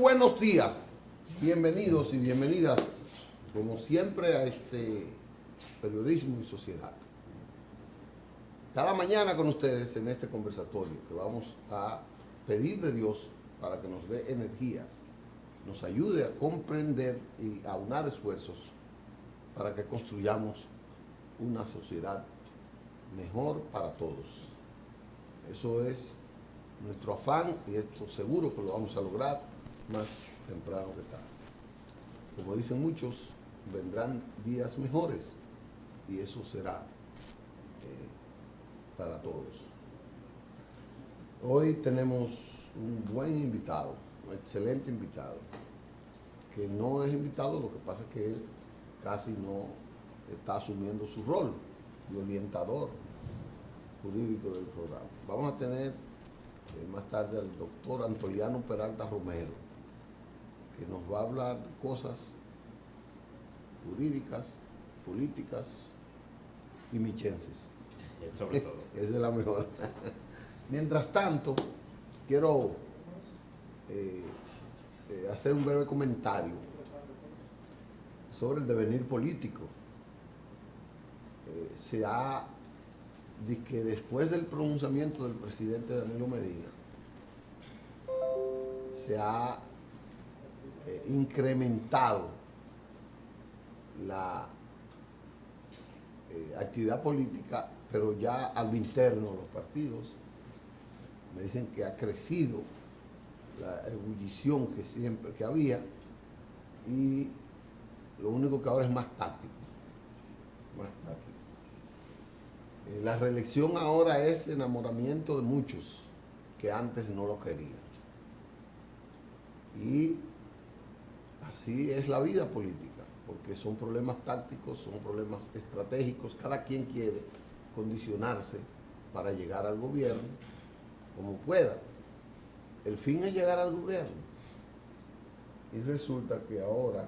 buenos días. Bienvenidos y bienvenidas, como siempre, a este Periodismo y Sociedad. Cada mañana con ustedes en este conversatorio que vamos a pedir de Dios para que nos dé energías, nos ayude a comprender y a aunar esfuerzos para que construyamos una sociedad mejor para todos. Eso es nuestro afán y esto seguro que lo vamos a lograr más temprano que tarde. Como dicen muchos, vendrán días mejores y eso será para todos. Hoy tenemos un buen invitado, un excelente invitado, que no es invitado, lo que pasa es que él casi no está asumiendo su rol de orientador jurídico del programa. Vamos a tener más tarde al doctor Antoliano Peralta Romero, que nos va a hablar de cosas jurídicas, políticas y michenses. Sobre todo. Esa es la mejor. Mientras tanto, quiero hacer un breve comentario sobre el devenir político. Se ha dicho que después del pronunciamiento del presidente Danilo Medina, se ha incrementado la actividad política, pero ya a lo interno de los partidos. Me dicen que ha crecido la ebullición que siempre que había y lo único que ahora es más táctico. Más táctico. La reelección ahora es enamoramiento de muchos que antes no lo querían. Y así es la vida política, porque son problemas tácticos, son problemas estratégicos. Cada quien quiere condicionarse para llegar al gobierno como pueda. El fin es llegar al gobierno. Y resulta que ahora,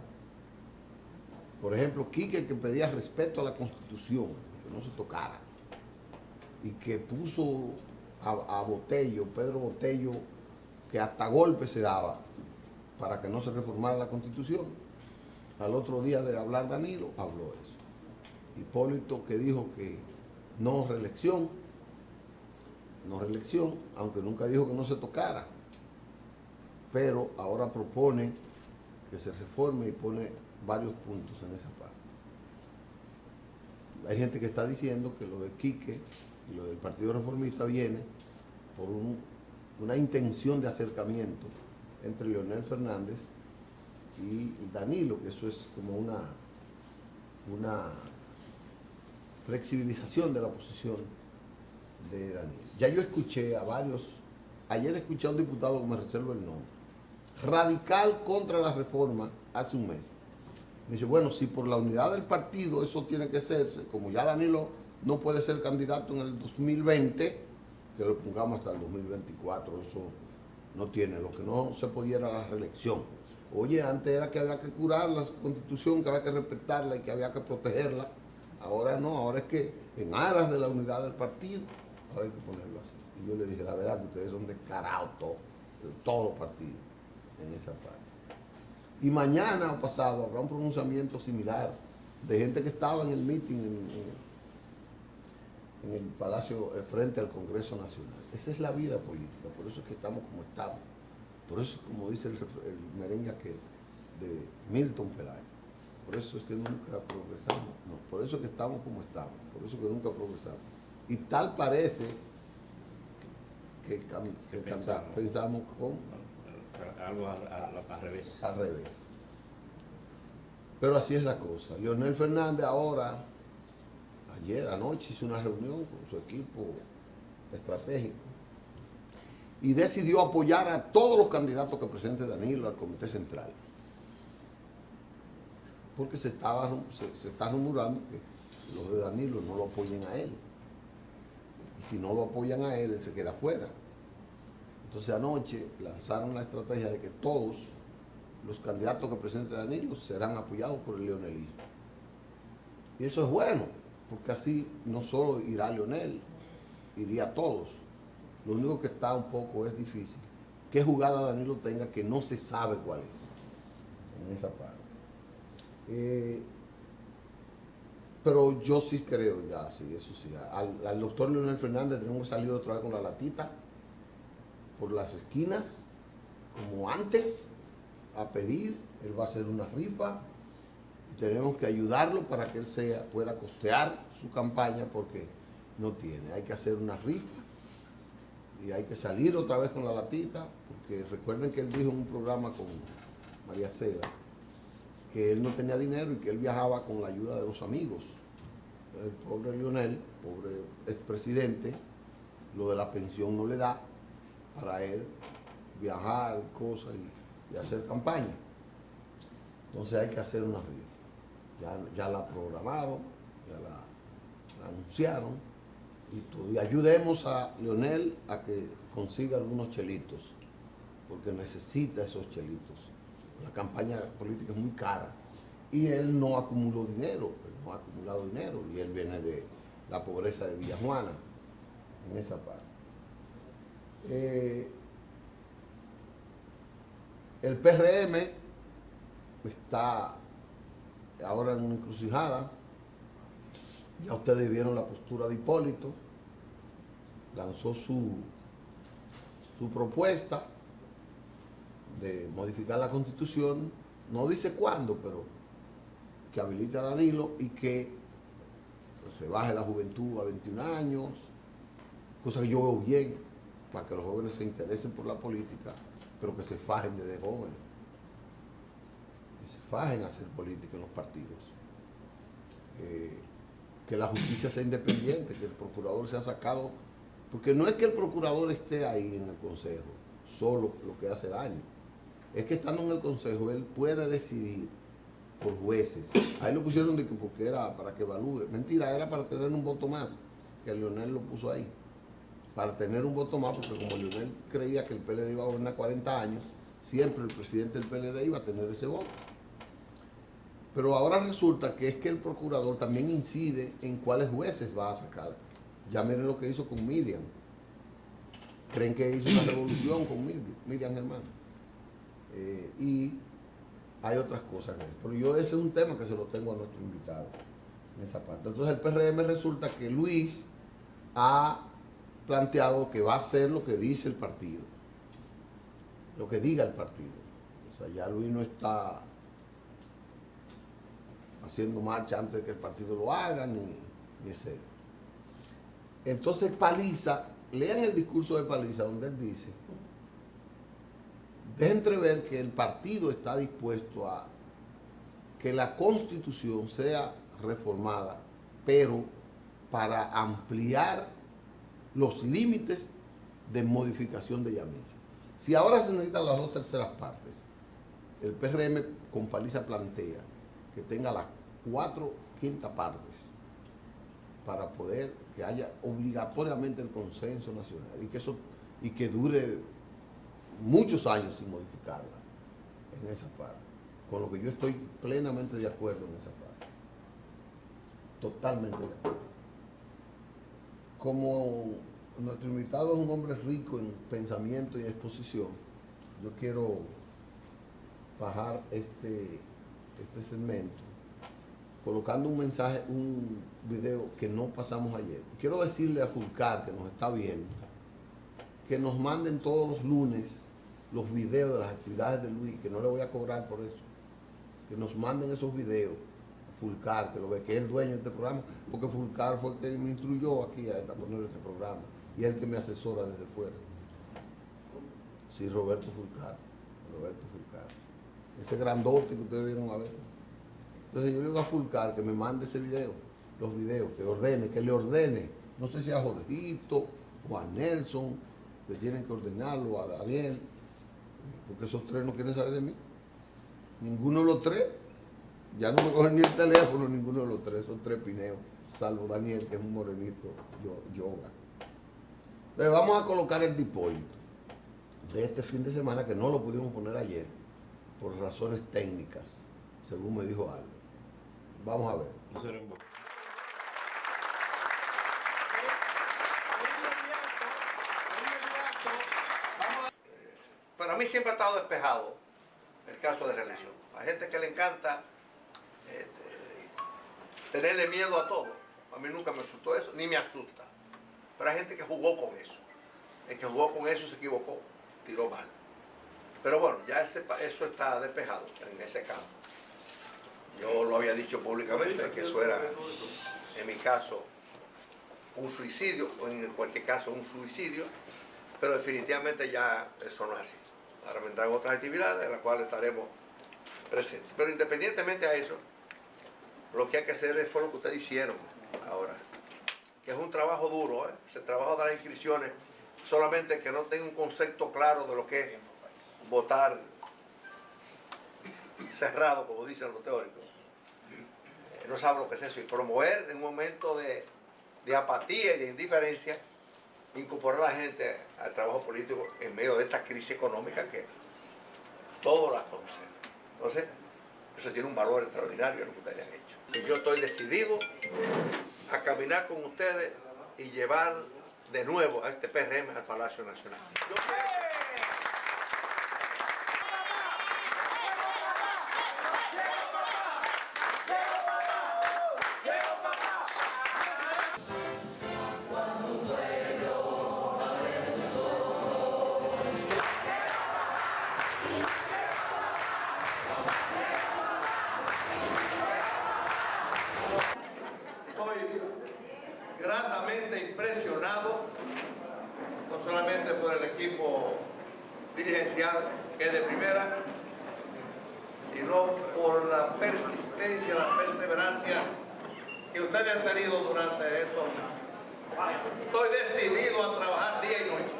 por ejemplo, Quique, que pedía respeto a la Constitución, que no se tocara, y que puso a Botello, Pedro Botello, que hasta golpe se daba para que no se reformara la Constitución. Al otro día de hablar Danilo, habló eso. Hipólito, que dijo que no reelección, aunque nunca dijo que no se tocara, pero ahora propone que se reforme y pone varios puntos en esa parte. Hay gente que está diciendo que lo de Quique y lo del Partido Reformista viene por una intención de acercamiento entre Leonel Fernández y Danilo, que eso es como una flexibilización de la posición de Danilo. Ya yo escuché a varios, ayer escuché a un diputado que me reservo el nombre, radical contra la reforma hace un mes. Me dice, bueno, si por la unidad del partido eso tiene que hacerse, como ya Danilo no puede ser candidato en el 2020, que lo pongamos hasta el 2024, eso no tiene, lo que no se podía era la reelección. Oye, antes era que había que curar la Constitución, que había que respetarla y que había que protegerla. Ahora no, ahora es que en aras de la unidad del partido, ahora hay que ponerlo así. Y yo le dije, la verdad que ustedes son descarados todos los partidos en esa parte. Y mañana o pasado habrá un pronunciamiento similar de gente que estaba en el meeting en el Palacio frente al Congreso Nacional. Esa es la vida política, por eso es que estamos como estamos. Por eso es como dice el merengue aquel de Milton Pelayo. Por eso es que nunca progresamos. No, por eso es que estamos como estamos. Por eso es que nunca progresamos. Y tal parece que pensamos con... Algo al revés. Al revés. Pero así es la cosa. Leonel Fernández ahora, ayer anoche hizo una reunión con su equipo estratégico y decidió apoyar a todos los candidatos que presente Danilo al Comité Central. Porque se está rumorando que los de Danilo no lo apoyen a él. Y si no lo apoyan a él, él se queda fuera. Entonces anoche lanzaron la estrategia de que todos los candidatos que presente Danilo serán apoyados por el leonelismo. Y eso es bueno, porque así no solo irá Leonel, iría a todos. Lo único que está un poco es difícil qué jugada Danilo tenga que no se sabe cuál es en esa parte. Pero yo sí creo, ya, sí, eso sí. Al doctor Leonel Fernández tenemos que salir otra vez con la latita por las esquinas, como antes, a pedir. Él va a hacer una rifa y tenemos que ayudarlo para que él pueda costear su campaña, porque no tiene. Hay que hacer una rifa y hay que salir otra vez con la latita, porque recuerden que él dijo en un programa con María Cela que él no tenía dinero y que él viajaba con la ayuda de los amigos. El pobre Leonel, pobre expresidente, lo de la pensión no le da para él viajar y cosas y hacer campaña. Entonces hay que hacer una rifa. Ya la programaron, ya la anunciaron y todo. Y ayudemos a Leonel a que consiga algunos chelitos, porque necesita esos chelitos. La campaña política es muy cara y él no acumuló dinero, él no ha acumulado dinero y él viene de la pobreza de Villajuana, en esa parte. El PRM está ahora en una encrucijada. Ya ustedes vieron la postura de Hipólito, lanzó su propuesta de modificar la Constitución, no dice cuándo, pero que habilite a Danilo y que pues, se baje la juventud a 21 años, cosa que yo veo bien, para que los jóvenes se interesen por la política, pero que se fajen desde jóvenes, que se fajen a hacer política en los partidos. Que la justicia sea independiente, que el procurador sea sacado, porque no es que el procurador esté ahí en el consejo, solo lo que hace daño. Es que estando en el consejo, él puede decidir por jueces. Ahí lo pusieron de que porque era para que evalúe. Mentira, era para tener un voto más, que Leonel lo puso ahí. Para tener un voto más, porque como Leonel creía que el PLD iba a gobernar 40 años, siempre el presidente del PLD iba a tener ese voto. Pero ahora resulta que es que el procurador también incide en cuáles jueces va a sacar. Ya miren lo que hizo con Miriam. Creen que hizo una revolución con Miriam Germán. Y hay otras cosas. Pero ese es un tema que se lo tengo a nuestro invitado en esa parte. Entonces el PRM resulta que Luis ha planteado que va a hacer lo que dice el partido, lo que diga el partido. O sea, ya Luis no está haciendo marcha antes de que el partido lo haga, ni ese. Entonces Paliza, lean el discurso de Paliza, donde él dice, deja entrever que el partido está dispuesto a que la Constitución sea reformada, pero para ampliar los límites de modificación de ella misma. Si ahora se necesitan las 2/3 partes, el PRM con Paliza plantea que tenga las 4/5 partes para poder que haya obligatoriamente el consenso nacional y que dure muchos años sin modificarla en esa parte, con lo que yo estoy plenamente de acuerdo en esa parte, totalmente de acuerdo. Como nuestro invitado es un hombre rico en pensamiento y exposición, yo quiero bajar este segmento colocando un mensaje, un video que no pasamos ayer. Quiero decirle a Fulcar, que nos está viendo, que nos manden todos los lunes los videos de las actividades de Luis, que no le voy a cobrar por eso, que nos manden esos videos a Fulcar, que lo ve, que es el dueño de este programa, porque Fulcar fue el que me instruyó aquí a poner este programa, y es el que me asesora desde fuera. Sí, Roberto Fulcar, ese grandote que ustedes vieron a ver. Entonces yo le digo a Fulcar que me mande ese video, los videos, que le ordene, no sé si a Jorgito o a Nelson, que tienen que ordenarlo, a Daniel, porque esos tres no quieren saber de mí. Ninguno de los tres, ya no me cogen ni el teléfono, ninguno de los tres, son tres pineos, salvo Daniel, que es un morenito, yoga. Entonces vamos a colocar el de Hipólito de este fin de semana, que no lo pudimos poner ayer, por razones técnicas, según me dijo algo. Vamos a ver. mí siempre ha estado despejado el caso de reelección. Hay gente que le encanta tenerle miedo a todo. A mí nunca me asustó eso, ni me asusta. Pero hay gente que jugó con eso. El que jugó con eso se equivocó, tiró mal. Pero bueno, ya eso está despejado en ese campo. Yo lo había dicho públicamente, que eso era, en mi caso, un suicidio, o en cualquier caso un suicidio, pero definitivamente ya eso no es así. Ahora vendrán otras actividades en las cuales estaremos presentes. Pero independientemente a eso, lo que hay que hacer fue lo que ustedes hicieron ahora, que es un trabajo duro, ese trabajo de las inscripciones, solamente que no tenga un concepto claro de lo que es votar cerrado, como dicen los teóricos. No sabe lo que es eso, y promover en un momento de apatía y de indiferencia, incorporar a la gente al trabajo político en medio de esta crisis económica que todos la conocen. Entonces, eso tiene un valor extraordinario en lo que ustedes han hecho. Y yo estoy decidido a caminar con ustedes y llevar de nuevo a este PRM al Palacio Nacional. Estoy gratamente impresionado, no solamente por el equipo dirigencial, que es de primera, sino por la persistencia, la perseverancia que ustedes han tenido durante estos meses. Estoy decidido a trabajar día y noche.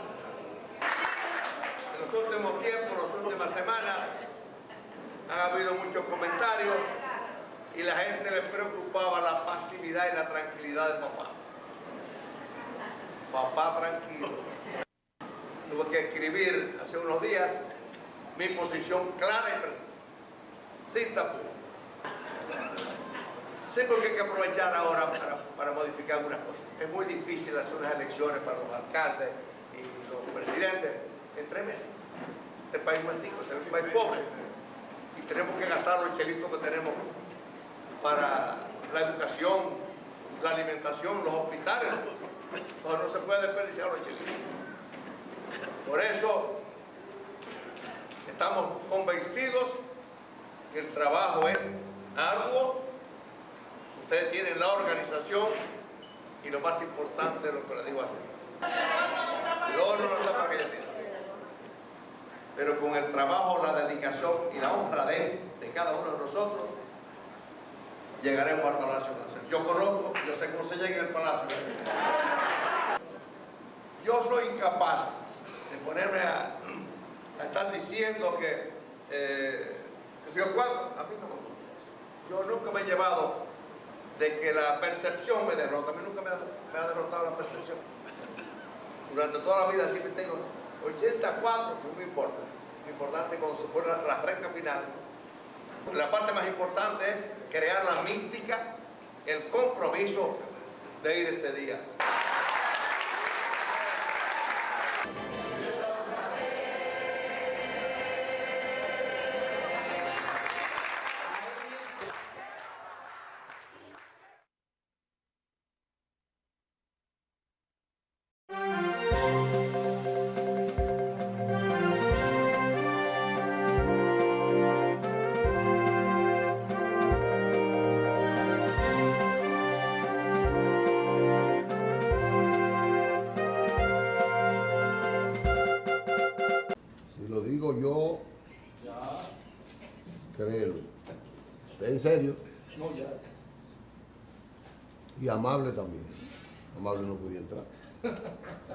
En los últimos tiempos, en las últimas semanas, han habido muchos comentarios y la gente le preocupaba la pasividad y la tranquilidad de papá. Papá tranquilo. Tuve que escribir hace unos días mi posición clara y precisa, sin tapujos. Sí, porque hay que aprovechar ahora para modificar algunas cosas. Es muy difícil hacer unas elecciones para los alcaldes y los presidentes en 3 meses. Este país no es rico, este es un país pobre. Y tenemos que gastar los chelitos que tenemos para la educación, la alimentación, los hospitales. Entonces no se puede desperdiciar los chelitos. Por eso estamos convencidos que el trabajo es arduo. Ustedes tienen la organización y lo más importante es lo que le digo a César. El horno no está para que ella tire. Pero con el trabajo, la dedicación y la honradez de cada uno de nosotros, llegaremos al Palacio Nacional. Yo conozco, yo sé cómo se llega al Palacio. Yo soy incapaz de ponerme a estar diciendo que yo cuando, a mí no me gusta eso. Yo nunca me he llevado de que la percepción me derrota. A mí nunca me ha derrotado la percepción. Durante toda la vida siempre tengo 84, no me importa. Lo importante es cuando se pone la recta final. La parte más importante es crear la mística, el compromiso de ir ese día. Lo digo yo, créelo. ¿En serio? No, ya. Y amable también. Amable no podía entrar.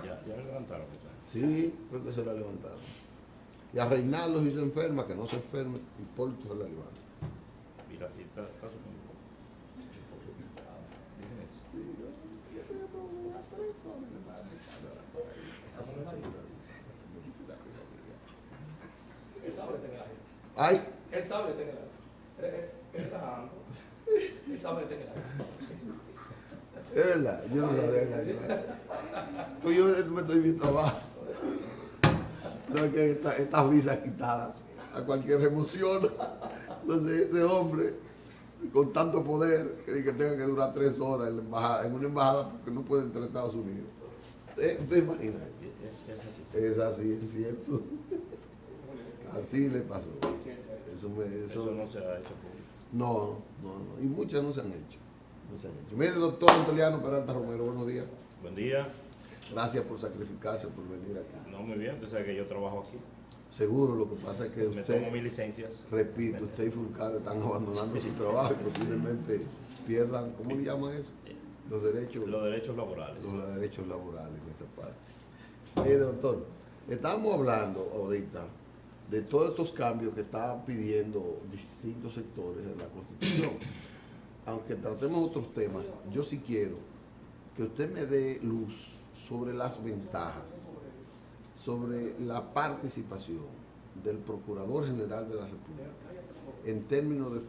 Ya le levantaron. Sí, creo que se la levantaron. Y a Reinaldo si se enferma, que no se enferme, y Porto se la levanta. Mira, y está subiendo. Él sabe que tenga la gente. Ay, Él sabe que tenga la gente. Él está dando. Él sabe que tenga la gente. es verdad, yo no sabía que era. Pues yo me estoy viendo abajo. No es que estas visas quitadas a cualquier emoción. Entonces ese hombre con tanto poder que tenga que durar 3 horas en una embajada porque no puede entrar a Estados Unidos. ¿Te imaginas? Es así, es cierto. Así le pasó. Eso no se ha hecho público. No. Y muchas no se han hecho. Mire, doctor Antoliano Peralta Romero, buenos días. Buen día. Gracias por sacrificarse, por venir acá. No, muy bien, tú sabes que yo trabajo aquí. Seguro, lo que pasa es que Me usted, tomo mis licencias. repito, usted y Fulcar están abandonando su trabajo y posiblemente pierdan, ¿cómo le llaman eso? Los derechos laborales. Los derechos laborales en esa parte. Mire, doctor, estamos hablando ahorita de todos estos cambios que están pidiendo distintos sectores de la Constitución. Aunque tratemos otros temas, yo sí quiero que usted me dé luz sobre las ventajas, sobre la participación del Procurador General de la República en términos de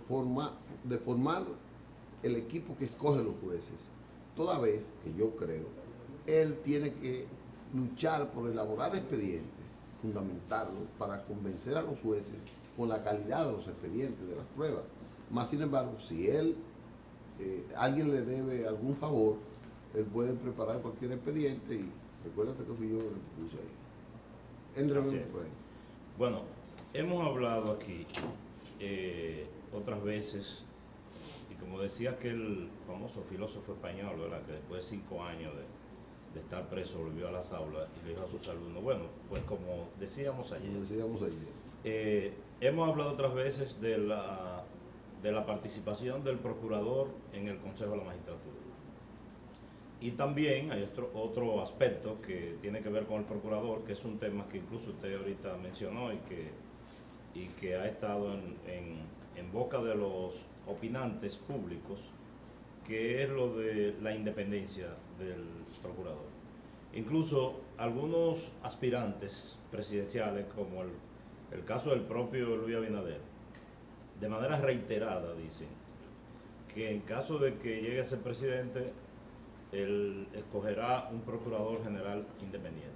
formar el equipo que escoge los jueces, toda vez que yo creo, él tiene que luchar por elaborar expedientes, fundamentarlos para convencer a los jueces con la calidad de los expedientes, de las pruebas. Más sin embargo, si alguien le debe algún favor, él puede preparar cualquier expediente y recuérdate que fui yo que te puse ahí. Éntrame por ahí. Bueno, hemos hablado aquí otras veces, y como decía aquel famoso filósofo español, ¿verdad?, que después de 5 años de estar preso volvió a las aulas y le dijo a sus alumnos, bueno, pues como decíamos ayer, hemos hablado otras veces de la participación del procurador en el Consejo de la Magistratura. Y también hay otro aspecto que tiene que ver con el procurador, que es un tema que incluso usted ahorita mencionó y que ha estado en boca de los opinantes públicos, que es lo de la independencia del procurador. Incluso algunos aspirantes presidenciales, como el caso del propio Luis Abinader, de manera reiterada dicen que en caso de que llegue a ser presidente, él escogerá un procurador general independiente.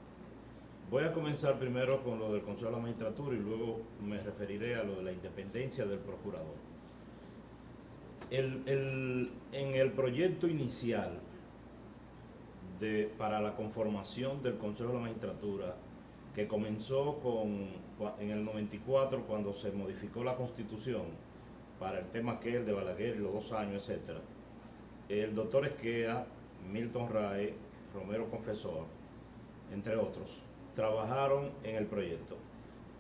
Voy a comenzar primero con lo del Consejo de la Magistratura y luego me referiré a lo de la independencia del procurador. En el proyecto inicial para la conformación del Consejo de la Magistratura, que comenzó en el 94, cuando se modificó la Constitución para el tema aquel de Balaguer y los 2 años, etc., el doctor Esqueda, Milton Ray, Romero Confesor, entre otros, trabajaron en el proyecto.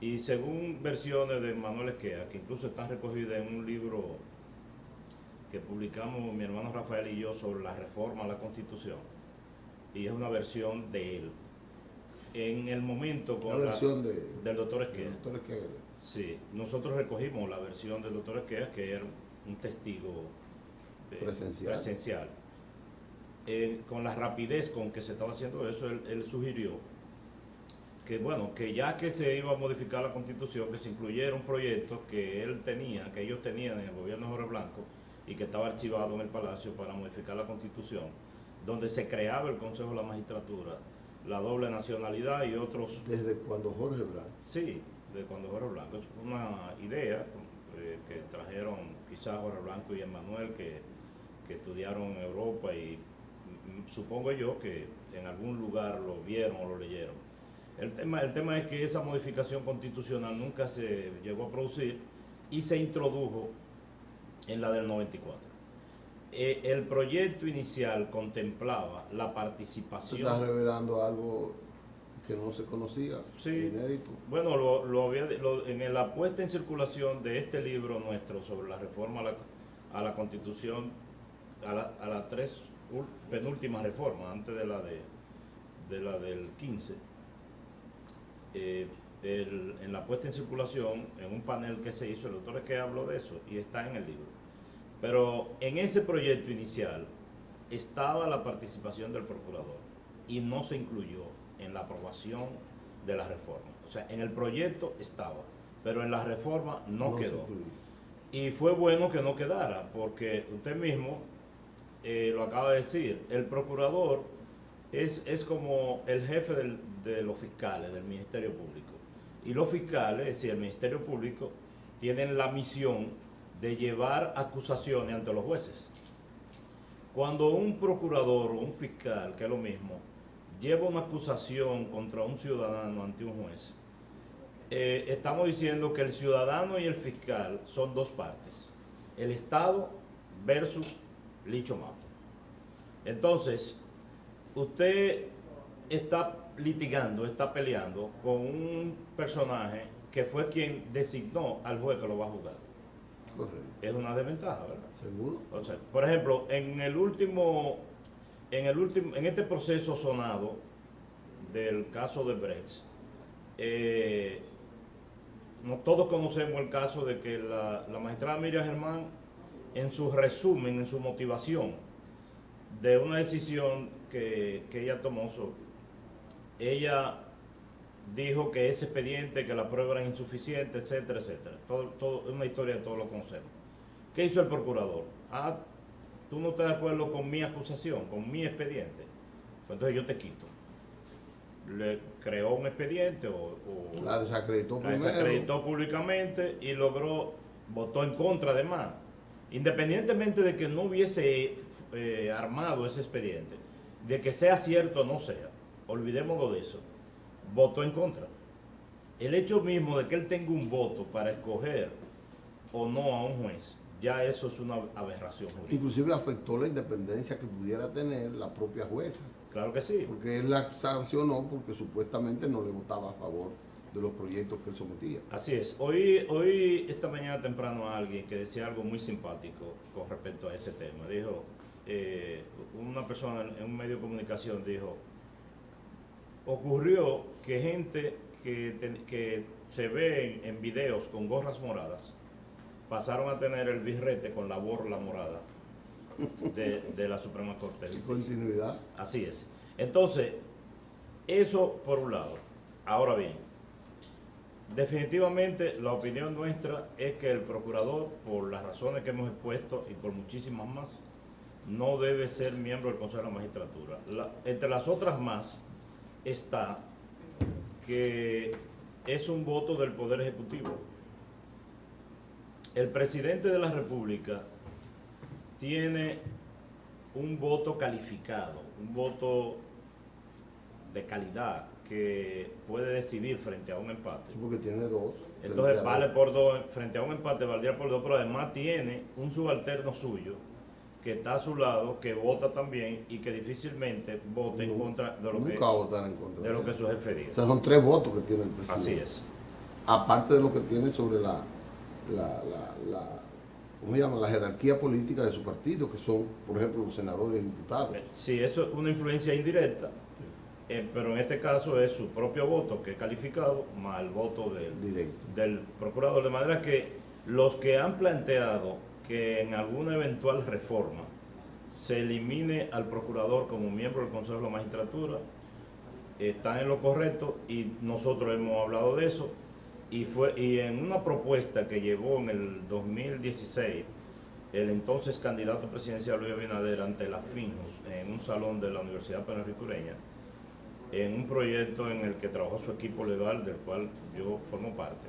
Y según versiones de Manuel Esqueda, que incluso están recogidas en un libro que publicamos mi hermano Rafael y yo sobre la reforma a la Constitución, y es una versión de él. En el momento con del doctor Esqueda. Sí, nosotros recogimos la versión del doctor Esqueda, que era un testigo presencial. Con la rapidez con que se estaba haciendo eso, él sugirió que, bueno, que ya que se iba a modificar la Constitución, que se incluyera un proyecto que ellos tenían en el gobierno de Jorge Blanco y que estaba archivado en el Palacio para modificar la Constitución, donde se creaba el Consejo de la Magistratura, la doble nacionalidad y otros... ¿Desde cuando Jorge Blanco? Sí, desde cuando Jorge Blanco. Es una idea que trajeron quizás Jorge Blanco y Emmanuel, que estudiaron en Europa, y supongo yo que en algún lugar lo vieron o lo leyeron. El tema es que esa modificación constitucional nunca se llegó a producir y se introdujo en la del 94. El proyecto inicial contemplaba la participación... ¿Estás revelando algo que no se conocía? Sí. Inédito. Bueno, en la puesta en circulación de este libro nuestro sobre la reforma a la Constitución, a las 3 penúltimas reformas, antes de la del 15, en la puesta en circulación, en un panel que se hizo, el doctor es que habló de eso y está en el libro. Pero en ese proyecto inicial estaba la participación del procurador y no se incluyó en la aprobación de la reforma. O sea, en el proyecto estaba, pero en la reforma no quedó. Y fue bueno que no quedara, porque usted mismo lo acaba de decir, el procurador es como el jefe de los fiscales del Ministerio Público. Y los fiscales, es decir, el Ministerio Público, tienen la misión de llevar acusaciones ante los jueces. Cuando un procurador o un fiscal, que es lo mismo, lleva una acusación contra un ciudadano ante un juez, estamos diciendo que el ciudadano y el fiscal son dos partes. El Estado versus Licho Mato. Entonces, usted está litigando, está peleando con un personaje que fue quien designó al juez que lo va a juzgar. Correcto. Es una desventaja, ¿verdad? ¿Seguro? O sea, por ejemplo, en este proceso sonado del caso de Brecht, no todos conocemos el caso de que la magistrada Miriam Germán, en su resumen, en su motivación de una decisión que ella tomó, ella dijo que ese expediente, que la prueba era insuficiente, etcétera, etcétera. Todo, es una historia que todos lo conocemos. ¿Qué hizo el procurador? Tú no estás de acuerdo con mi acusación, con mi expediente. Pues entonces yo te quito. Le creó un expediente o La desacreditó la primero. desacreditó públicamente y votó en contra además. Independientemente de que no hubiese armado ese expediente, de que sea cierto o no sea, olvidémoslo de eso, votó en contra. El hecho mismo de que él tenga un voto para escoger o no a un juez, ya eso es una aberración jurídica. Inclusive afectó la independencia que pudiera tener la propia jueza, Claro que sí. porque él la sancionó porque supuestamente no le votaba a favor de los proyectos que él sometía. Así es. Hoy esta mañana temprano alguien que decía algo muy simpático con respecto a ese tema. Dijo, una persona en un medio de comunicación dijo, ocurrió que gente que se ve en videos con gorras moradas pasaron a tener el birrete con la borla morada de la Suprema Corte. Y continuidad. Así es. Entonces, eso por un lado. Ahora bien, definitivamente la opinión nuestra es que el procurador, por las razones que hemos expuesto y por muchísimas más, no debe ser miembro del Consejo de la Magistratura. Entre las otras más está que es un voto del Poder Ejecutivo. El presidente de la República tiene un voto calificado, un voto de calidad que puede decidir frente a un empate. Sí, porque tiene dos. Entonces vale por dos, frente a un empate valdría por dos, pero además tiene un subalterno suyo que está a su lado, que vota también y que difícilmente vota en contra de lo nunca votará en contra de lo que su jefe diga. O sea, son 3 votos que tiene el presidente. Así es. Aparte de lo que tiene sobre ¿cómo se llama? La jerarquía política de su partido, que son, por ejemplo, los senadores y diputados. Sí, eso es una influencia indirecta, pero en este caso es su propio voto que es calificado más el voto Directo. del procurador. De manera que los que han planteado que en alguna eventual reforma se elimine al procurador como miembro del Consejo de la Magistratura están en lo correcto y nosotros hemos hablado de eso. Y en una propuesta que llevó en el 2016 el entonces candidato presidencial Luis Abinader ante la FINJUS en un salón de la Universidad Penaricureña, en un proyecto en el que trabajó su equipo legal, del cual yo formo parte,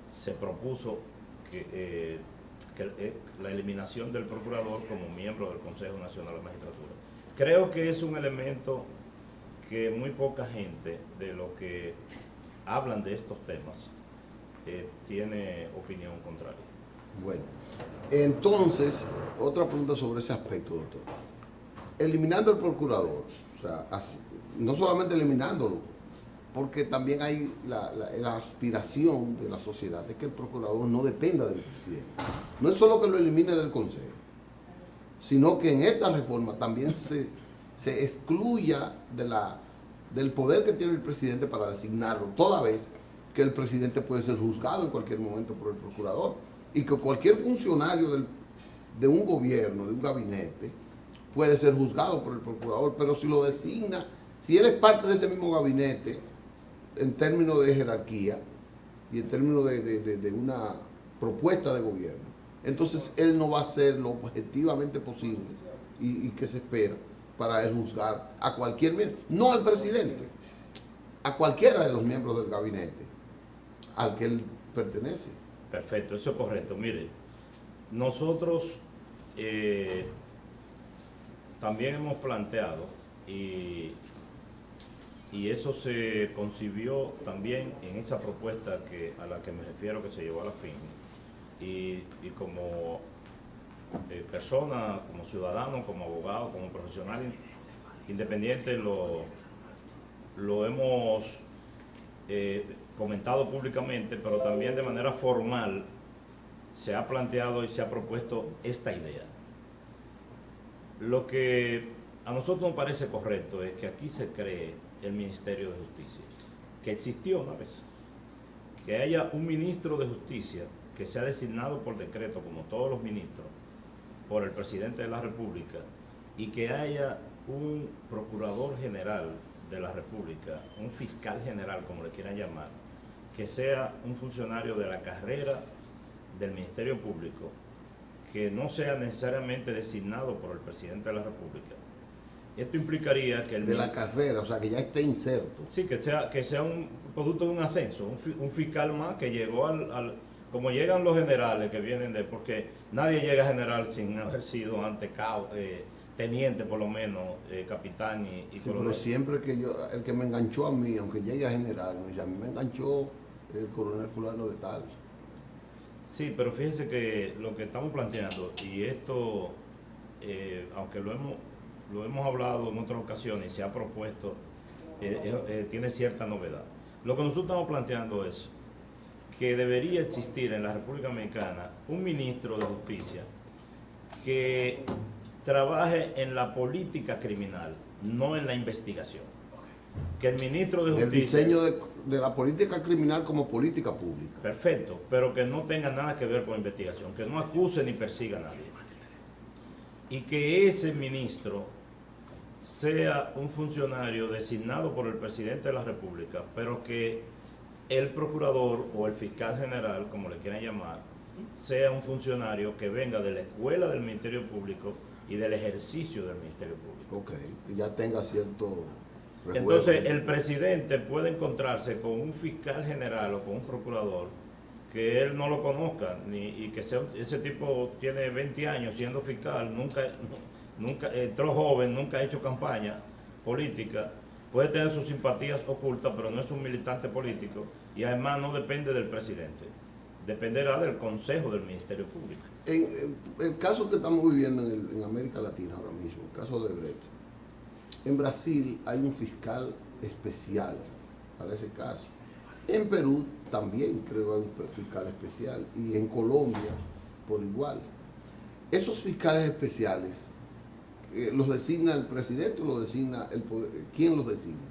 se propuso que la eliminación del procurador como miembro del Consejo Nacional de la Magistratura. Creo que es un elemento que muy poca gente de los que hablan de estos temas tiene opinión contraria. Bueno, entonces, otra pregunta sobre ese aspecto, doctor. Eliminando al procurador, o sea, no solamente eliminándolo, porque también hay la aspiración de la sociedad de que el procurador no dependa del presidente. No es solo que lo elimine del Consejo, sino que en esta reforma también se excluya del poder que tiene el presidente para designarlo, toda vez que el presidente puede ser juzgado en cualquier momento por el procurador y que cualquier funcionario de un gobierno, de un gabinete, puede ser juzgado por el procurador, pero si lo designa, si él es parte de ese mismo gabinete, en términos de jerarquía y en términos de una propuesta de gobierno, entonces él no va a hacer lo objetivamente posible y que se espera para él juzgar a cualquier miembro, no al presidente, a cualquiera de los miembros del gabinete, al que él pertenece. Perfecto, eso es correcto. Mire, nosotros también hemos planteado, y eso se concibió también en esa propuesta a la que me refiero, que se llevó a la fin, y como persona, como ciudadano, como abogado, como profesional independiente, lo hemos comentado públicamente, pero también de manera formal se ha planteado y se ha propuesto esta idea. Lo que a nosotros nos parece correcto es que aquí se cree el Ministerio de Justicia, que existió una vez, que haya un ministro de Justicia que sea designado por decreto, como todos los ministros, por el presidente de la República, y que haya un procurador general de la República, un fiscal general, como le quieran llamar, que sea un funcionario de la carrera del Ministerio Público, que no sea necesariamente designado por el presidente de la República. Esto implicaría que de la carrera, o sea, que ya esté inserto. Sí, que sea un producto de un ascenso, un fiscal más que llegó como llegan los generales que vienen porque nadie llega a general sin haber sido antes teniente, por lo menos, capitán y Sí, coronel. pero siempre que el que me enganchó a mí, aunque llegue a general, me dice, a mí me enganchó el coronel fulano de tal. Sí, pero fíjese que lo que estamos planteando, y esto, aunque lo hemos hablado en otras ocasiones y se ha propuesto, tiene cierta novedad. Lo que nosotros estamos planteando es que debería existir en la República Dominicana un ministro de Justicia que trabaje en la política criminal, no en la investigación. Que el ministro de Justicia... El diseño de la política criminal como política pública. Perfecto, pero que no tenga nada que ver con investigación, que no acuse ni persiga a nadie. Y que ese ministro sea un funcionario designado por el presidente de la República, pero que el procurador o el fiscal general, como le quieran llamar, sea un funcionario que venga de la escuela del Ministerio Público y del ejercicio del Ministerio Público. Ok, que ya tenga cierto rejuego. Entonces el presidente puede encontrarse con un fiscal general o con un procurador que él no lo conozca, y que ese tipo tiene 20 años siendo fiscal, nunca entró joven, nunca ha hecho campaña política, puede tener sus simpatías ocultas, pero no es un militante político, y además no depende del presidente, dependerá del Consejo del Ministerio Público. En el caso que estamos viviendo en América Latina ahora mismo, el caso de Brecht, en Brasil hay un fiscal especial para ese caso. En Perú también creo hay un fiscal especial, y en Colombia por igual. Esos fiscales especiales, ¿los designa el presidente o los designa el poder? ¿Quién los designa?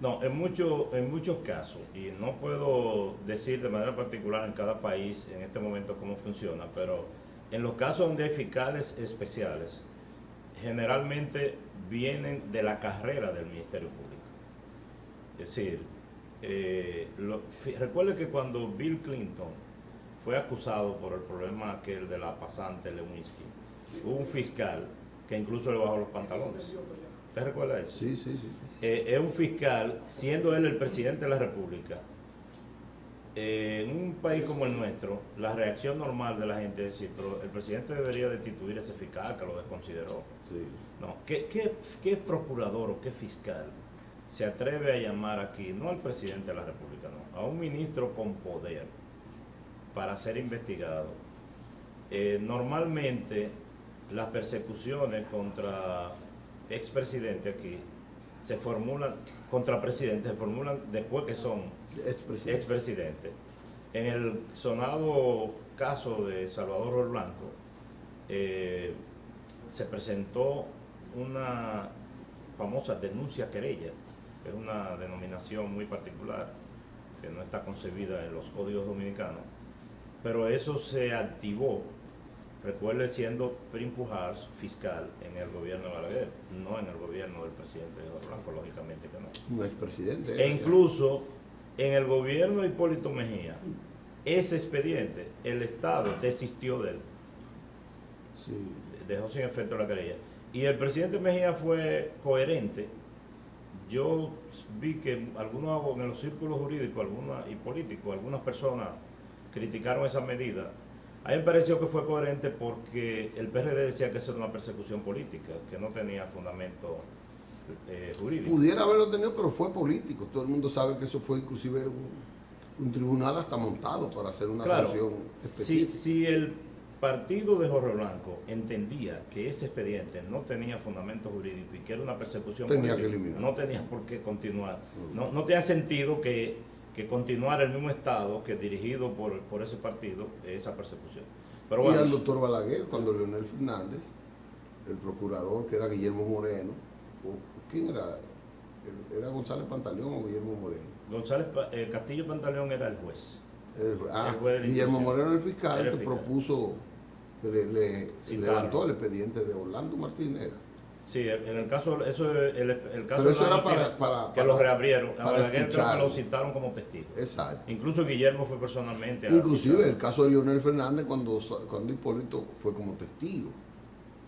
No, en muchos casos, y no puedo decir de manera particular en cada país en este momento cómo funciona, pero en los casos donde hay fiscales especiales, generalmente vienen de la carrera del Ministerio Público. Es decir, recuerde que cuando Bill Clinton fue acusado por el problema aquel de la pasante Lewinsky, hubo un fiscal que incluso le bajó los pantalones. ¿Usted recuerda eso? Sí. Es un fiscal, siendo él el presidente de la República. En un país como el nuestro, la reacción normal de la gente es decir, pero el presidente debería destituir a ese fiscal que lo desconsideró. Sí. No, ¿qué procurador o qué fiscal se atreve a llamar aquí, no al presidente de la República, no, a un ministro con poder para ser investigado? Normalmente las persecuciones contra expresidentes aquí se formulan, contra presidentes se formulan después que son expresidentes. En el sonado caso de Salvador Blanco, se presentó una famosa denuncia querella, que es una denominación muy particular, que no está concebida en los códigos dominicanos, pero eso se activó, recuerde, siendo Prim Pujals fiscal en el gobierno de Balaguer, no en el gobierno del presidente Blanco, lógicamente que no. Un expresidente. E incluso en el gobierno de Hipólito Mejía, ese expediente, el Estado desistió de él. Sí. Dejó sin efecto la querella. Y el presidente Mejía fue coherente yo vi que algunos en los círculos jurídicos y políticos, algunas personas criticaron esa medida. A mí me pareció que fue coherente porque el PRD decía que eso era una persecución política, que no tenía fundamento jurídico. Pudiera haberlo tenido, pero fue político. Todo el mundo sabe que eso fue inclusive un tribunal hasta montado para hacer una sanción específica. Si el partido de Jorge Blanco entendía que ese expediente no tenía fundamento jurídico y que era una persecución política, que eliminar. no tenía por qué continuar. No tenía sentido que continuara el mismo Estado que dirigido por ese partido esa persecución. Pero bueno, y al doctor Balaguer, cuando Leonel Fernández, el procurador, que era Guillermo Moreno, ¿quién era? ¿Era González Pantaleón o Guillermo Moreno? Castillo Pantaleón era el juez. El juez de la Guillermo institución. Moreno el fiscal Era el que fiscal. propuso, que le Citaron. levantó el expediente de Orlando Martínez. Era. Sí, en el caso, el caso Pero eso de era Martínez, para que lo reabrieron. A para Balaguer creo que escucharlo. lo citaron como testigo. Exacto. Incluso Guillermo fue personalmente a Inclusive citar. el caso de Leonel Fernández cuando Hipólito fue como testigo,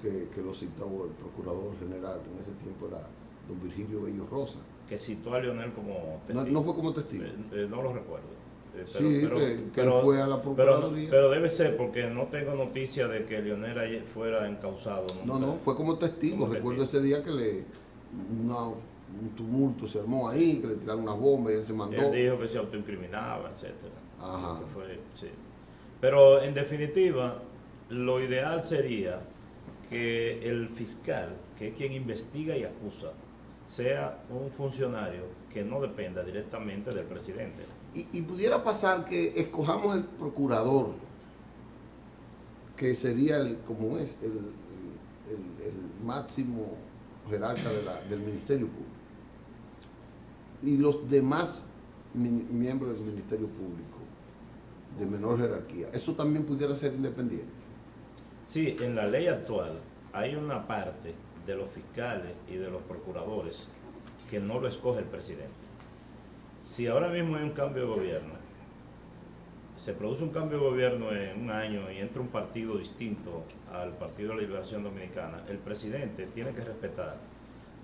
que lo citó el procurador general, en ese tiempo era don Virgilio Bello Rosa. Que citó a Leonel como No, testigo. no fue como testigo. No lo recuerdo. Sí, que él fue a la Procuraduría. Pero debe ser porque no tengo noticia de que Leonel ayer fuera encausado. No, fue como testigo. Como Recuerdo testigo. ese día que un tumulto se armó ahí, que le tiraron unas bombas y él se mandó. Él dijo que se autoincriminaba, etcétera. Ajá. Que fue, sí. Pero en definitiva, lo ideal sería que el fiscal, que es quien investiga y acusa, sea un funcionario que no dependa directamente del presidente. Y pudiera pasar que escojamos el procurador, que sería como es el máximo jerarca del Ministerio Público, y los demás miembros del Ministerio Público de menor jerarquía, eso también pudiera ser independiente. Sí, en la ley actual hay una parte de los fiscales y de los procuradores que no lo escoge el presidente. Si ahora mismo hay un cambio de gobierno, se produce un cambio de gobierno en un año y entra un partido distinto al Partido de la Liberación Dominicana, el presidente tiene que respetar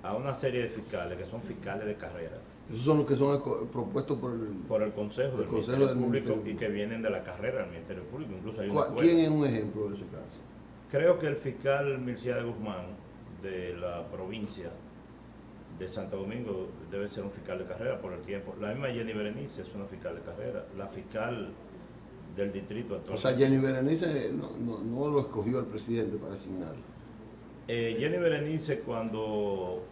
a una serie de fiscales que son fiscales de carrera. Esos son los que son propuestos por el Consejo del Consejo Ministerio Público Ministerio y que vienen de la carrera del Ministerio Público. Incluso hay una escuela. ¿Quién es un ejemplo de ese caso? Creo que el fiscal Mircea de Guzmán de la provincia de Santo Domingo debe ser un fiscal de carrera por el tiempo. La misma Jenny Berenice es una fiscal de carrera. La fiscal del distrito actual. O sea, Jenny Berenice no lo escogió el presidente para asignarlo. Jenny Berenice, cuando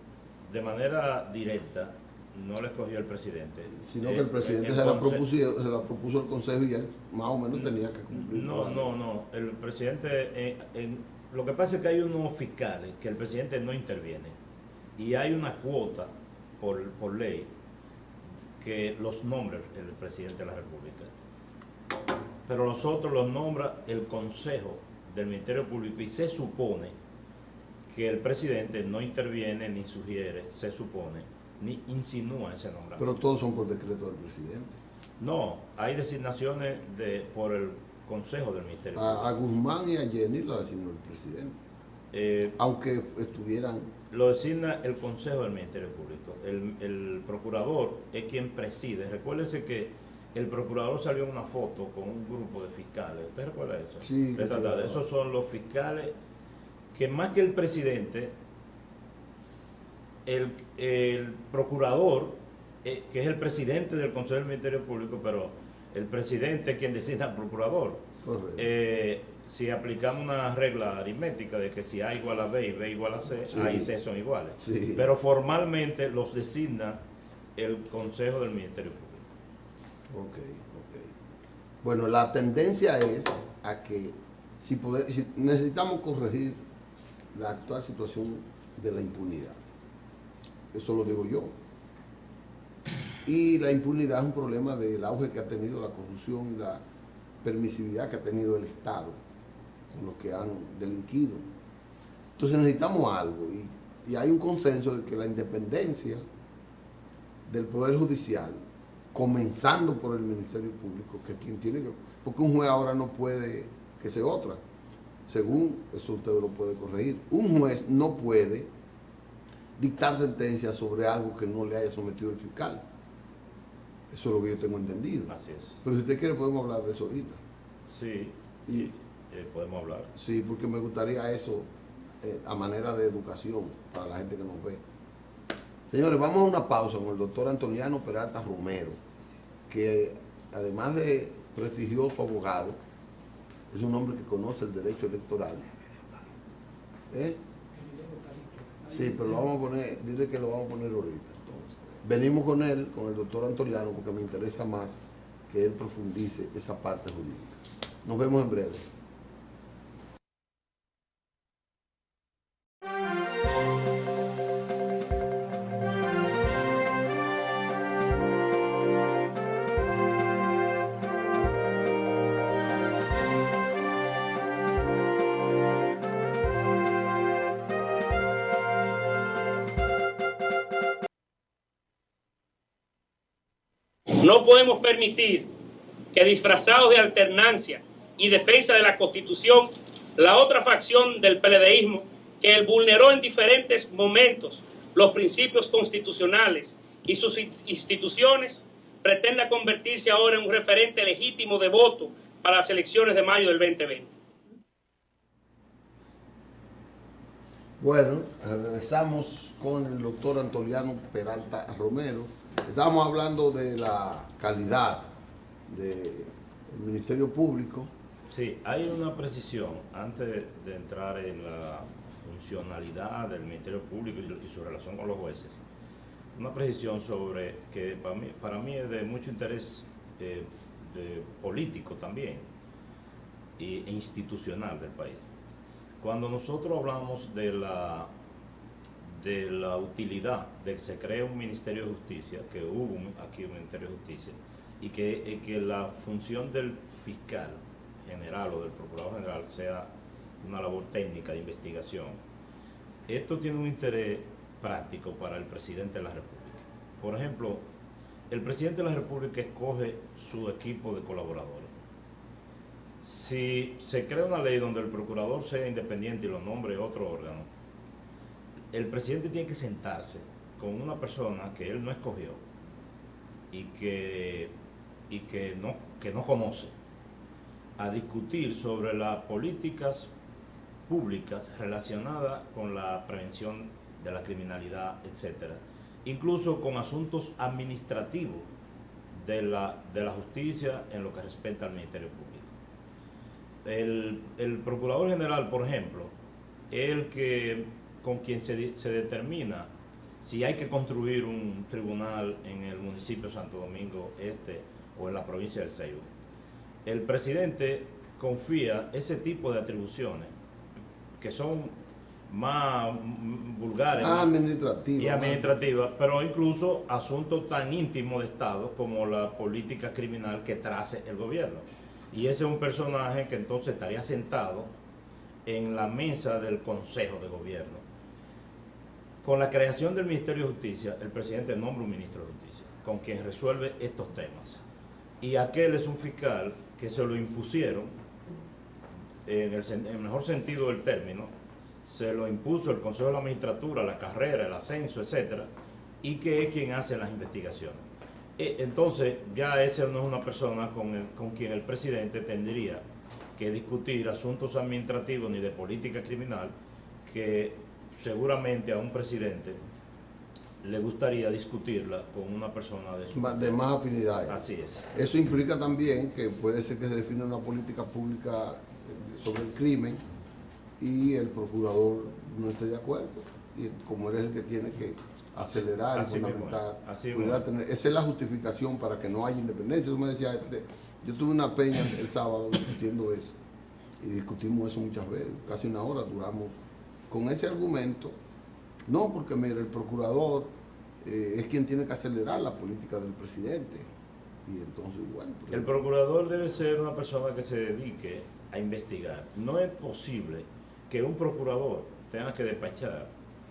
de manera directa no le escogió el presidente, Sino que el presidente se la propuso el Consejo y él más o menos tenía que cumplir. No. El presidente, lo que pasa es que hay unos fiscales que el presidente no interviene y hay una cuota por ley que los nombra el presidente de la República. Pero los otros los nombra el Consejo del Ministerio Público y se supone que el presidente no interviene ni sugiere, se supone, ni insinúa ese nombramiento. Pero todos son por decreto del presidente. No, hay designaciones por el Consejo del Ministerio Público. A Guzmán y a Jenny lo designó el presidente. Aunque estuvieran... Lo designa el Consejo del Ministerio Público. El procurador es quien preside. Recuérdese que el procurador salió en una foto con un grupo de fiscales. ¿Usted recuerda eso? Sí. Esos son los fiscales que más que el presidente, el procurador, que es el presidente del Consejo del Ministerio Público, pero el presidente es quien designa al procurador. Correcto. Si aplicamos una regla aritmética de que si A igual a B y B igual a C, Sí. A y C son iguales. Sí. Pero formalmente los designa el Consejo del Ministerio Público. Ok. Bueno, la tendencia es a que si necesitamos corregir la actual situación de la impunidad. Eso lo digo yo. Y la impunidad es un problema del auge que ha tenido la corrupción y la permisividad que ha tenido el Estado con los que han delinquido. Entonces necesitamos algo y hay un consenso de que la independencia del Poder Judicial, comenzando por el Ministerio Público, que es quien tiene que... Porque un juez ahora no puede que sea otra. Según eso usted lo puede corregir. Un juez no puede dictar sentencias sobre algo que no le haya sometido el fiscal. Eso es lo que yo tengo entendido. Así es. Pero si usted quiere podemos hablar de eso ahorita. Sí, Y, podemos hablar. sí, porque me gustaría eso a manera de educación para la gente que nos ve. Señores, vamos a una pausa con el doctor Antoliano Peralta Romero, que además de prestigioso abogado, es un hombre que conoce el derecho electoral. Sí, pero lo vamos a poner, dile que lo vamos a poner ahorita. Entonces, venimos con él, con el doctor Antoliano, porque me interesa más que él profundice esa parte jurídica. Nos vemos en breve. No podemos permitir que, disfrazados de alternancia y defensa de la Constitución, la otra facción del PLDismo, que vulneró en diferentes momentos los principios constitucionales y sus instituciones, pretenda convertirse ahora en un referente legítimo de voto para las elecciones de mayo del 2020. Bueno, regresamos con el doctor Antoliano Peralta Romero. Estamos hablando de la calidad del Ministerio Público. Sí, hay una precisión antes de entrar en la funcionalidad del Ministerio Público y su relación con los jueces. Una precisión sobre que para mí es de mucho interés de político también e institucional del país. Cuando nosotros hablamos de la utilidad de que se cree un Ministerio de Justicia, que hubo aquí un Ministerio de Justicia, y que la función del fiscal general o del procurador general sea una labor técnica de investigación, esto tiene un interés práctico para el presidente de la República. Por ejemplo, el presidente de la República escoge su equipo de colaboradores. Si se crea una ley donde el procurador sea independiente y lo nombre otro órgano, el presidente tiene que sentarse con una persona que él no escogió y que no conoce, a discutir sobre las políticas públicas relacionadas con la prevención de la criminalidad, etcétera, incluso con asuntos administrativos de la justicia en lo que respecta al Ministerio Público. El Procurador General, por ejemplo, es el con quien se determina si hay que construir un tribunal en el municipio de Santo Domingo Este o en la provincia del Ceiba. El presidente confía ese tipo de atribuciones, que son más vulgares y administrativas, pero incluso asuntos tan íntimos de Estado como la política criminal que trace el gobierno. Y ese es un personaje que entonces estaría sentado en la mesa del Consejo de Gobierno. Con la creación del Ministerio de Justicia, el presidente nombra un ministro de Justicia, con quien resuelve estos temas. Y aquel es un fiscal que se lo impusieron, en el mejor sentido del término, se lo impuso el Consejo de la Magistratura, la carrera, el ascenso, etcétera, y que es quien hace las investigaciones. Entonces, ya esa no es una persona con quien el presidente tendría que discutir asuntos administrativos ni de política criminal, que seguramente a un presidente le gustaría discutirla con una persona de más afinidades. Así es. Eso implica también que puede ser que se defina una política pública sobre el crimen y el procurador no esté de acuerdo. Y como él es el que tiene que acelerar y fundamentar, esa es la justificación para que no haya independencia. Tú me decías, yo tuve una peña el sábado discutiendo eso y discutimos eso muchas veces, casi una hora duramos con ese argumento. No, porque mira, el procurador es quien tiene que acelerar la política del presidente. Y entonces, bueno. El procurador debe ser una persona que se dedique a investigar. No es posible que un procurador tenga que despachar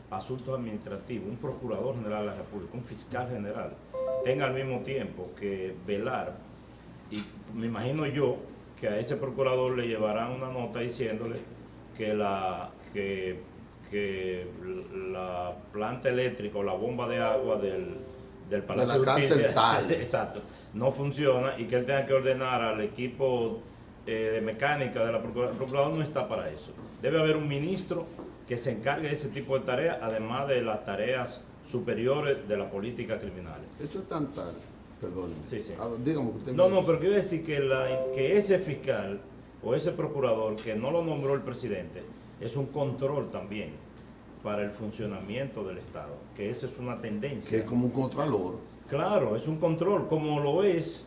asuntos administrativos, un procurador general de la República, un fiscal general, tenga al mismo tiempo que velar. Y me imagino yo que a ese procurador le llevarán una nota diciéndole que que la planta eléctrica o la bomba de agua del Palacio de la de cárcel Justicia tal. exacto, no funciona y que él tenga que ordenar al equipo de mecánica de la Procuraduría. El procurador no está para eso. Debe haber un ministro que se encargue de ese tipo de tareas, además de las tareas superiores de la política criminal. Eso es tan tal. Perdón. Sí, sí. Dígame que usted. No, pero quiero decir que ese fiscal o ese procurador que no lo nombró el presidente es un control también para el funcionamiento del Estado, que esa es una tendencia. Que es como un contralor. Claro, es un control, como lo es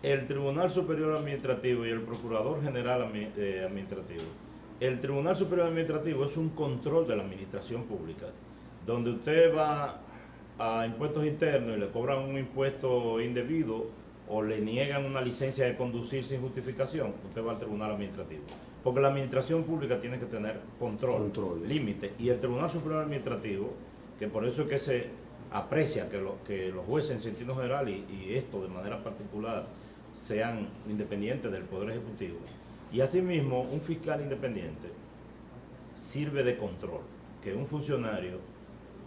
el Tribunal Superior Administrativo y el Procurador General Administrativo. El Tribunal Superior Administrativo es un control de la administración pública, donde usted va a impuestos internos y le cobran un impuesto indebido o le niegan una licencia de conducir sin justificación, usted va al Tribunal Administrativo. Porque la administración pública tiene que tener control, límite. Y el Tribunal Superior Administrativo, que por eso es que se aprecia que los jueces en sentido general y esto de manera particular sean independientes del Poder Ejecutivo. Y asimismo, un fiscal independiente sirve de control, que un funcionario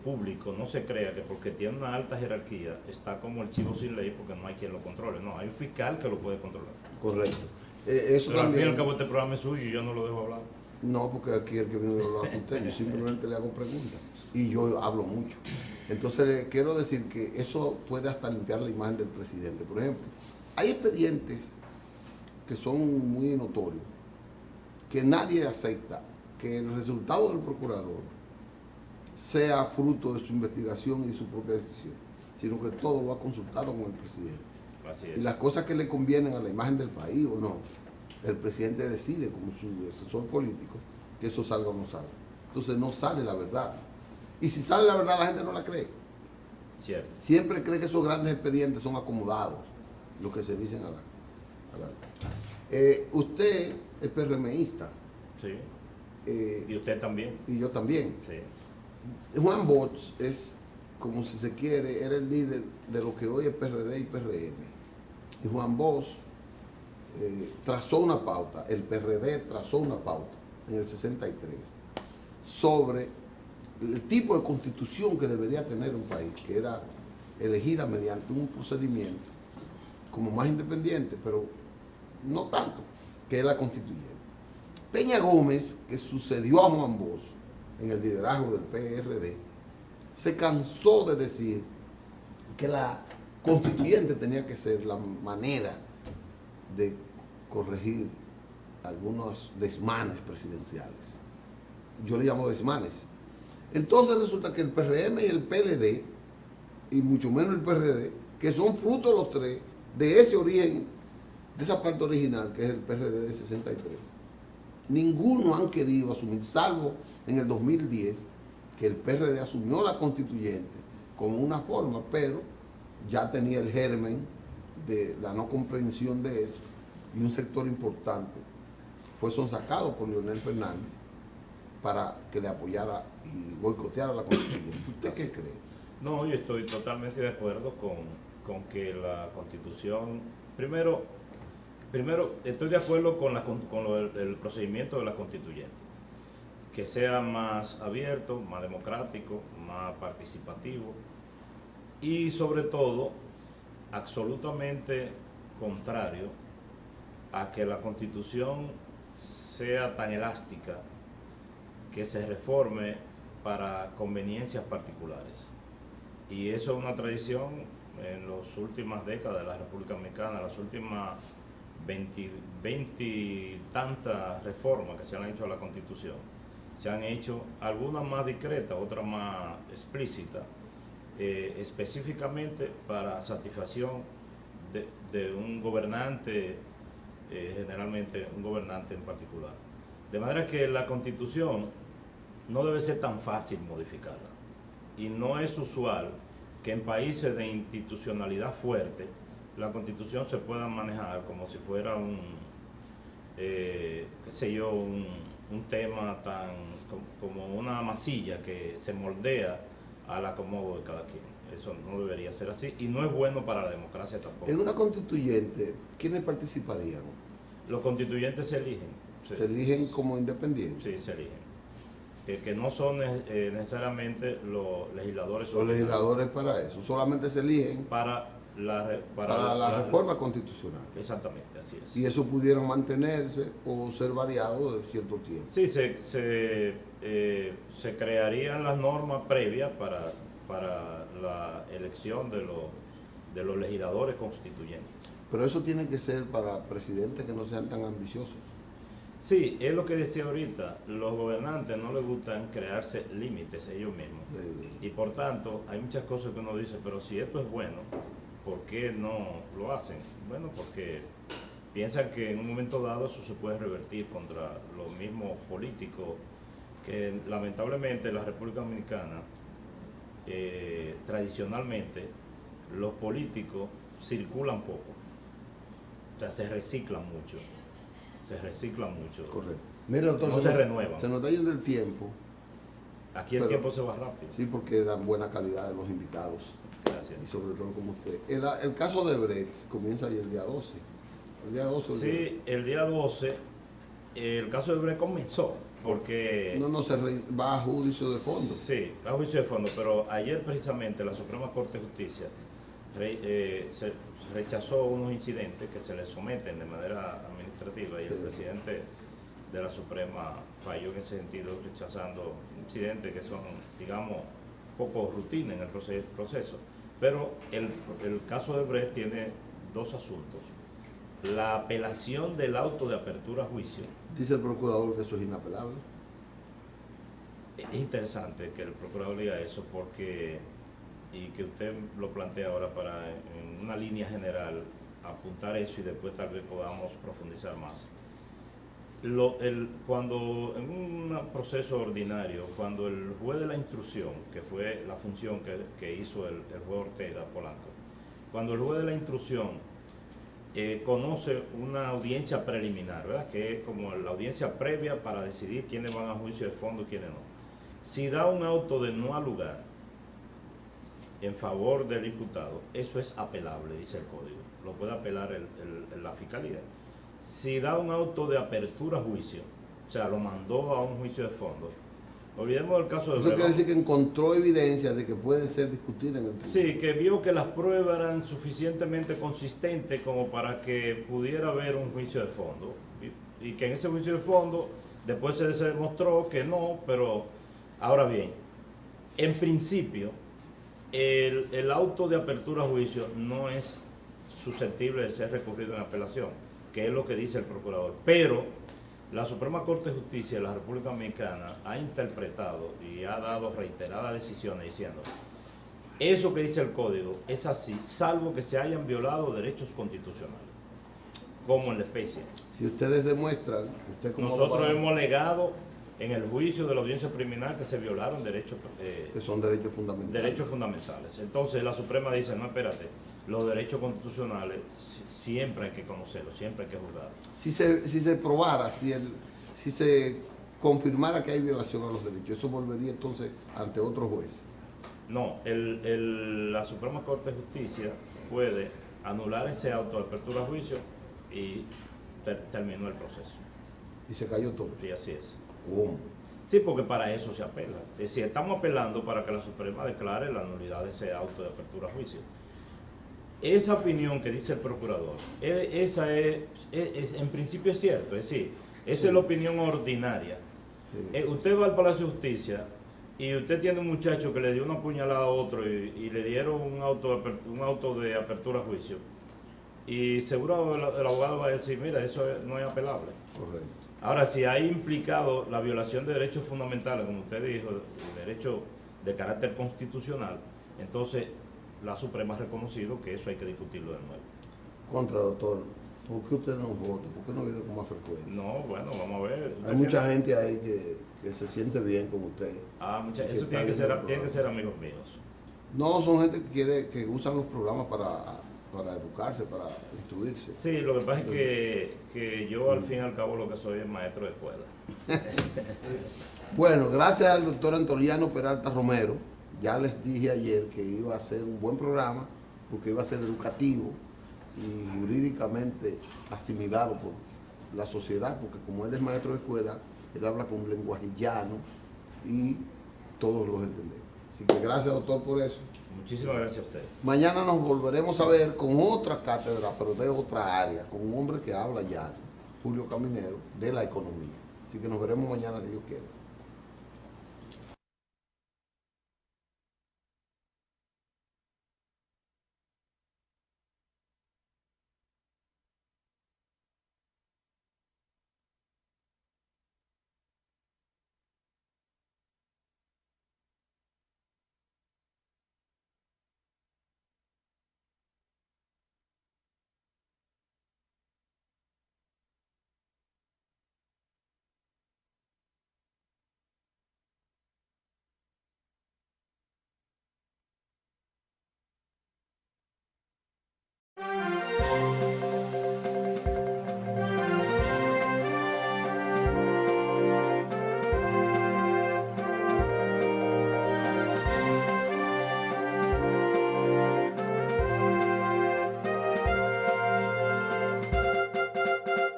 público no se crea que porque tiene una alta jerarquía está como el chivo sin ley porque no hay quien lo controle. No, hay un fiscal que lo puede controlar. Correcto. Eso pero también. Al fin y al cabo este programa es suyo y yo no lo dejo hablar. No, porque aquí el que viene a hablar es usted, yo simplemente le hago preguntas y yo hablo mucho. Entonces quiero decir que eso puede hasta limpiar la imagen del presidente. Por ejemplo, hay expedientes que son muy notorios, que nadie acepta que el resultado del procurador sea fruto de su investigación y su propia decisión, sino que todo lo ha consultado con el presidente. Así es. Y las cosas que le convienen a la imagen del país o no, el presidente decide como su asesor político que eso salga o no salga. Entonces no sale la verdad. Y si sale la verdad la gente no la cree. Cierto. Siempre cree que esos grandes expedientes son acomodados, lo que se dicen a la. Usted es PRMista. Sí. Y usted también. Y yo también. Sí. Juan Bosch es, como si se quiere, era el líder de lo que hoy es PRD y PRM. Y Juan Bosch trazó una pauta, el PRD trazó una pauta en el 63 sobre el tipo de constitución que debería tener un país, que era elegida mediante un procedimiento como más independiente, pero no tanto, que es la constituyente. Peña Gómez, que sucedió a Juan Bosch en el liderazgo del PRD, se cansó de decir que la constituyente tenía que ser la manera de corregir algunos desmanes presidenciales. Yo le llamo desmanes. Entonces resulta que el PRM y el PLD, y mucho menos el PRD, que son fruto de los tres, de ese origen, de esa parte original, que es el PRD de 63, ninguno han querido asumir, salvo en el 2010, que el PRD asumió la constituyente como una forma, pero ya tenía el germen de la no comprensión de eso, y un sector importante fue sonsacado por Leonel Fernández para que le apoyara y boicoteara la constituyente. ¿Usted qué cree? No, yo estoy totalmente de acuerdo con que la Constitución, primero estoy de acuerdo con el procedimiento de la constituyente, que sea más abierto, más democrático, más participativo y sobre todo absolutamente contrario a que la Constitución sea tan elástica que se reforme para conveniencias particulares. Y eso es una tradición en las últimas décadas de la República Dominicana, las últimas 20 y tantas reformas que se han hecho a la Constitución. Se han hecho algunas más discretas, otras más explícitas, específicamente para satisfacción de un gobernante, generalmente un gobernante en particular. De manera que la Constitución no debe ser tan fácil modificarla. Y no es usual que en países de institucionalidad fuerte la Constitución se pueda manejar como si fuera un tema tan como una masilla que se moldea al acomodo de cada quien. Eso no debería ser así y no es bueno para la democracia tampoco. En una constituyente, ¿quiénes participarían? Los constituyentes se eligen. ¿Se eligen como independientes? Sí, se eligen. que no son necesariamente los legisladores. Los legisladores para eso, solamente se eligen para la reforma constitucional. Exactamente, así es. Y eso pudiera mantenerse o ser variado de cierto tiempo. Sí, se crearían las normas previas para la elección de los legisladores constituyentes. Pero eso tiene que ser para presidentes que no sean tan ambiciosos. Sí, es lo que decía ahorita, los gobernantes no les gustan crearse límites ellos mismos. Y por tanto, hay muchas cosas que uno dice, pero si esto es bueno, ¿por qué no lo hacen? Bueno, porque piensan que en un momento dado eso se puede revertir contra los mismos políticos, que lamentablemente en la República Dominicana, tradicionalmente, los políticos circulan poco, o sea, se reciclan mucho. Correcto. Mira, doctor, no se renuevan. Se nos está yendo el tiempo. Aquí el tiempo se va rápido. Sí, porque dan buena calidad de los invitados. Gracias. Y sobre todo como usted. El caso de Brecht comienza ahí el día 12. El día 12. Sí, el día 12, el caso de Brecht comenzó. Porque... No, se va a juicio de fondo. Sí, va a juicio de fondo, pero ayer precisamente la Suprema Corte de Justicia se rechazó unos incidentes que se les someten de manera administrativa y el presidente de la Suprema falló en ese sentido, rechazando incidentes que son, digamos, poco rutina en el proceso. Pero el caso de Brecht tiene dos asuntos. La apelación del auto de apertura a juicio. Dice el procurador que eso es inapelable. Es interesante que el procurador diga eso porque, y que usted lo plantea ahora para en una línea general apuntar eso y después tal vez podamos profundizar más. Cuando en un proceso ordinario, cuando el juez de la instrucción, que fue la función que hizo el juez Ortega Polanco, cuando el juez de la instrucción conoce una audiencia preliminar, ¿verdad?, que es como la audiencia previa para decidir quiénes van a juicio de fondo y quiénes no. Si da un auto de no al lugar en favor del imputado, eso es apelable, dice el código. Lo puede apelar la fiscalía. Si da un auto de apertura a juicio, o sea, lo mandó a un juicio de fondo, olvidemos el caso de Eso quiere decir que encontró evidencia de que puede ser discutida en el tribunal. Sí, que vio que las pruebas eran suficientemente consistentes como para que pudiera haber un juicio de fondo. Y que en ese juicio de fondo después se demostró que no, pero ahora bien, en principio, el auto de apertura a juicio no es susceptible de ser recurrido en apelación, que es lo que dice el procurador. Pero la Suprema Corte de Justicia de la República Dominicana ha interpretado y ha dado reiteradas decisiones diciendo eso que dice el código es así, salvo que se hayan violado derechos constitucionales, como en la especie. Si ustedes demuestran, nosotros hemos alegado en el juicio de la audiencia preliminar que se violaron derechos que son derechos fundamentales. Derechos fundamentales. Entonces la Suprema dice, no, espérate, los derechos constitucionales siempre hay que conocerlos, siempre hay que juzgarlos. Si se probara, si se confirmara que hay violación a los derechos, eso volvería entonces ante otro juez. No, la Suprema Corte de Justicia puede anular ese auto de apertura a juicio y terminó el proceso. Y se cayó todo. Y así es. ¿Cómo? Sí, porque para eso se apela. Es decir, estamos apelando para que la Suprema declare la nulidad de ese auto de apertura a juicio. Esa opinión que dice el procurador, esa es en principio es cierto, es decir, esa es la opinión ordinaria. Sí. Usted va al Palacio de Justicia y usted tiene un muchacho que le dio una puñalada a otro y le dieron un auto de apertura a juicio. Y seguro el abogado va a decir, mira, eso no es apelable. Correcto. Ahora, si hay implicado la violación de derechos fundamentales, como usted dijo, derecho de carácter constitucional, entonces la Suprema ha reconocido que eso hay que discutirlo de nuevo. Contra, doctor, ¿por qué usted no vota? ¿Por qué no viene con más frecuencia? No, bueno, vamos a ver. Hay mucha gente ahí que se siente bien con usted. Eso tiene que ser amigos míos. No, son gente que usan los programas para educarse, para instruirse. Sí, lo que pasa es que yo al fin y al cabo lo que soy es maestro de escuela. Bueno, gracias al doctor Antoliano Peralta Romero. Ya les dije ayer que iba a ser un buen programa porque iba a ser educativo y jurídicamente asimilado por la sociedad, porque como él es maestro de escuela, él habla con un lenguaje llano y todos los entendemos. Así que gracias, doctor, por eso. Muchísimas gracias a usted. Mañana nos volveremos a ver con otra cátedra, pero de otra área, con un hombre que habla ya, Julio Caminero, de la economía. Así que nos veremos mañana, si Dios quiere.